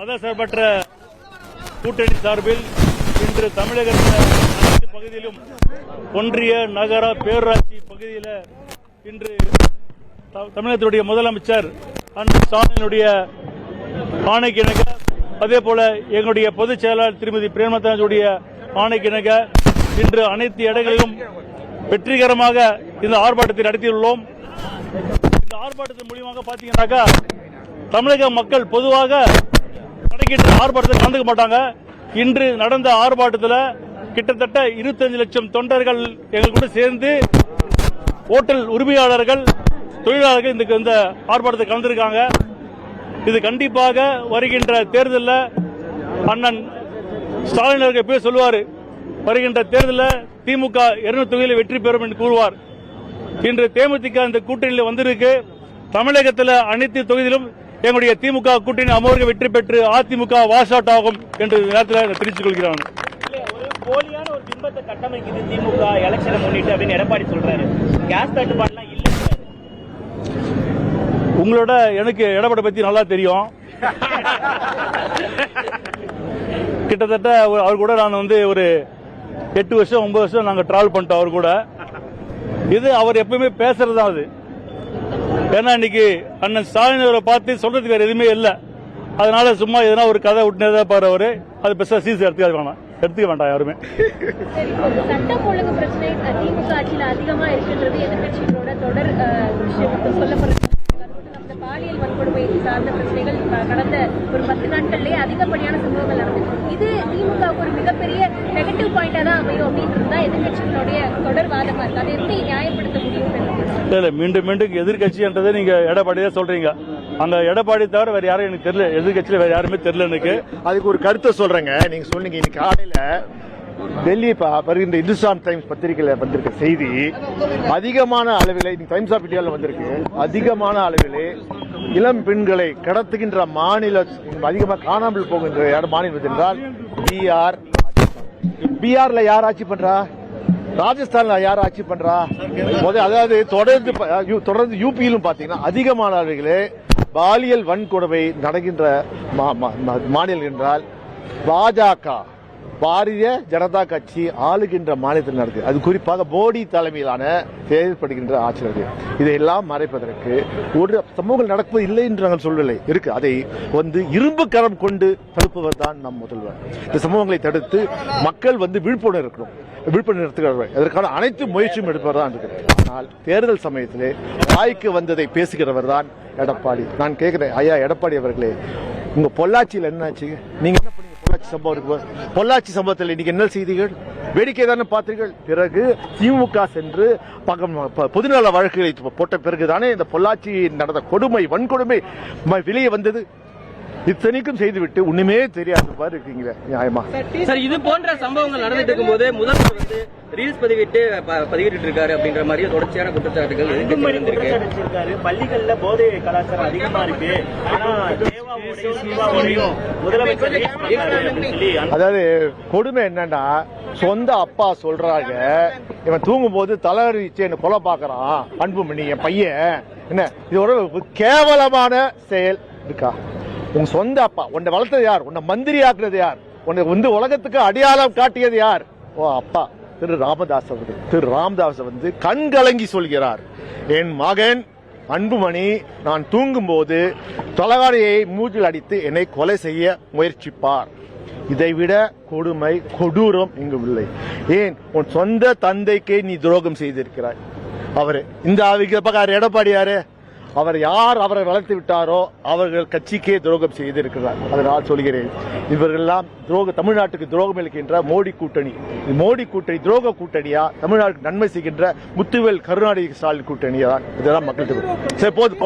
மதசார்பற்ற கூட்டணி சார்பில் இன்று தமிழகத்தில் அனைத்து பகுதியிலும் ஒன்றிய நகர பேரூராட்சி பகுதியில் இன்று தமிழகத்துடைய முதலமைச்சர் அண்ணன் ஸ்டாலினுடைய ஆணைக்கிணங்க, அதே போல எங்களுடைய பொதுச் செயலாளர் திருமதி பிரேமதாசுடைய ஆணைக்கிணங்க இன்று அனைத்து இடங்களிலும் வெற்றிகரமாக இந்த ஆர்ப்பாட்டத்தை நடத்தியுள்ளோம். இந்த ஆர்ப்பாட்டத்தின் மூலியமாக பாத்தீங்கன்னாக்கா தமிழக மக்கள் பொதுவாக நடக்கின்ற ஆர்ப்பாட்டத்தில் கலந்துக்க மாட்டாங்க. இன்று நடந்த ஆர்ப்பாட்டத்தில் கிட்டத்தட்ட 25 லட்சம் தொண்டர்கள் எங்கள் கூட சேர்ந்து ஓட்டல் உரிமையாளர்கள், தொழிலாளர்கள் இந்த ஆர்ப்பாட்டத்தை கலந்திருக்காங்க. இது கண்டிப்பாக வருகின்ற தேர்தலில் அண்ணன் ஸ்டாலின் அவர்கள் பேர் சொல்லுவார், வருகின்ற தேர்தலில் திமுக 200 தொகுதியில் வெற்றி பெறும் என்று கூறுவார். இன்று தேமுதிக இந்த கூட்டணியில் வந்திருக்கு. தமிழகத்தில் அனைத்து தொகுதியிலும் எங்களுடைய திமுக கூட்டணி அமோக வெற்றி பெற்று அதிமுக வாஷ் அவுட் ஆகும் என்று நேரத்தில் தெரிவித்துக் கொள்கிறேன். போலியான ஒரு பிம்பத்தை கட்டமைக்குது திமுக எலெக்ஷனை முன்னிட்டு அப்படின்னு எடப்பாடி சொல்றாரு. கேஸ் தட்டுப்பாடுலாம் இல்ல. உங்களோட எனக்கு எடப்பாடி பத்தி நல்லா தெரியும். கிட்டத்தட்ட அவர் கூட நான் ஒரு 8 வருஷம் 9 வருஷம் நாங்க டிராவல் பண்ணிட்டோம் அவர் கூட. இது அவர் எப்பவுமே பேசுறதுதான் அது. ஏன்னா இன்னைக்கு அண்ணன் ஸ்டாலின் அவரை பார்த்து சொல்றதுக்கு வேற எதுவுமே இல்லை. அதனால சும்மா எதனா ஒரு கதை விட்டுனே பாரு அவரு. அது பெருசா சீஸ் எடுத்துக்க வேண்டாம் யாருமே. சட்டம் ஒழுங்கு பிரச்சனை திமுக ஆட்சியில் அதிகமா இருக்கின்றது. எதிர்கட்சிகளோட தொடர் சொல்லப்படுறது பாலியல் வன்கொடுமை சார்ந்த பிரச்சனைகள் கடந்த ஒரு 10 நாட்கள்லேயே அதிகப்படியான சம்பவங்கள் நடந்தது. இது திமுக ஒரு மிகப்பெரிய நெகட்டிவ் பாயிண்டா தான் அமையும் அப்படின்றது தான் எதிர்கட்சிகளுடைய தொடர் வாதமா இருக்கு. அதை எப்படி நியாயப்படுத்த முடியும்? மீண்டும் மீண்டும் எதிர்கட்சி என்றதை நீங்க எடப்பாடி தான் சொல்றீங்க. அங்க எடப்பாடி தவிர வேற யாரும் எனக்கு தெரியல. எதிர்கட்சியில வேற யாருமே தெரியல எனக்கு. அதுக்கு ஒரு கருத்தை சொல்றேங்க. நீங்க சொன்னீங்க இன்னைக்கு காலையில டெல்லி வருகின்ற இந்துஸ்தான் டைம்ஸ் பத்திரிகையில வந்திருக்க செய்தி, அதிகமான அளவில் டைம்ஸ் ஆஃப் இந்தியாவில் வந்திருக்கு, அதிகமான அளவில் இளம் பெண்களை கடத்துகின்ற மாநிலம் அதிகமாக காணாமல் போகின்ற மாநிலம் என்றால் பீகார். பீகார்ல யார் ஆட்சி பண்றா? ராஜஸ்தான்ல யார் ஆட்சி பண்றா? அதாவது தொடர்ந்து யூபியிலும் பாத்தீங்கன்னா அதிகமான அளவிலே பாலியல் வன்கொடுமை நடக்கின்ற மாநிலம் என்றால் பாஜக பாரதிய ஜனதா கட்சி ஆளுகின்ற மாநிலத்தில் நடக்குது. அது குறிப்பாக மோடி தலைமையிலான செயல்படுகின்ற ஆட்சியர்கள். இதையெல்லாம் மறைப்பதற்கு ஒரு சமூகங்கள் நடப்பது இல்லை என்று நாங்கள் சொல்லவில்லை, இருக்கு. அதை இரும்பு கரம் கொண்டு தடுப்பவர் தான் நம் முதல்வர். இந்த சமூகங்களை தடுத்து மக்கள் விழிப்புணர்வு இருக்கணும், விழிப்புணர்வு எடுத்துக்கிறார்கள். அதற்கான அனைத்து முயற்சியும் எடுப்பவர் தான் இருக்கு. ஆனால் தேர்தல் சமயத்திலே வாய்க்கு வந்ததை பேசுகிறவர் தான் எடப்பாடி. நான் கேட்கிறேன், ஐயா எடப்பாடி அவர்களே, உங்க பொள்ளாச்சியில் என்னாச்சு? நீங்க என்ன பண்ணீங்க? பொள்ளாச்சி சம்பவத்தில் இன்னைக்கு என்ன செய்திகள்? வேடிக்கை தானே பார்த்தீர்கள். பிறகு திமுக சென்று பொதுநல வழக்குகளை போட்ட பிறகுதானே இந்த பொள்ளாச்சி நடந்த கொடுமை வன்கொடுமை வெளியே வந்தது. இத்தனைக்கும் செய்துவிட்டு ஒண்ணுமே தெரியாது பாரு இருக்கீங்க. நியாயமா சார்? இது போன்ற சம்பவங்கள் நடந்துட்டு இருக்கும் போது முதல்வர் ரீல்ஸ் பதிவிட்டு இருக்காரு அப்படின்ற மாதிரி தொடர்ச்சியான குற்றச்சாட்டுகள் இருக்காரு. பள்ளிகள்ல போதை கலாச்சாரம் அதிகமா இருக்கு. அதாவது கொடுமை என்னன்னா, சொந்த அப்பா சொல்றாங்க, இவன் தூங்கும் போது தலைவரிச்சு என்ன கொலை பாக்குறான் அன்புமணி என் பையன். என்ன இது ஒரு கேவலமான செயல் இருக்கா? உங்க சொந்த அப்பா உன்னை வளர்த்தது யார்? உன்னை மந்திரி ஆக்குறது யார்? உன்னை உலகத்துக்கு அடையாளம் காட்டியது யார்? ஓ அப்பா திரு ராமதாஸ் அவர்கள். திரு ராமதாஸ் கண் கலங்கி சொல்கிறார், என் மகன் அன்புமணி நான் தூங்கும் போது தொலைவாரியை மூச்சில் அடித்து என்னை கொலை செய்ய முயற்சிப்பார். இதைவிட கொடுமை கொடூரம் இங்கு இல்லை. ஏன் உன் சொந்த தந்தைக்கே நீ துரோகம் செய்திருக்கிறாய். அவரு இந்த பக்கம் எடப்பாடி யாரு? அவர் யார் அவரை வளர்த்து விட்டாரோ அவர்கள் கட்சிக்கே துரோகம் செய்திருக்கிறார். அதனால் சொல்கிறேன், இவர்களெல்லாம் தமிழ்நாட்டுக்கு துரோகம் அளிக்கின்ற மோடி கூட்டணி. மோடி கூட்டணி துரோக கூட்டணியா? தமிழ்நாட்டுக்கு நன்மை செய்கின்ற முத்துவேல் கருணாநிதி ஸ்டாலின் கூட்டணியா? இதெல்லாம் மக்களுக்கு சரி போது.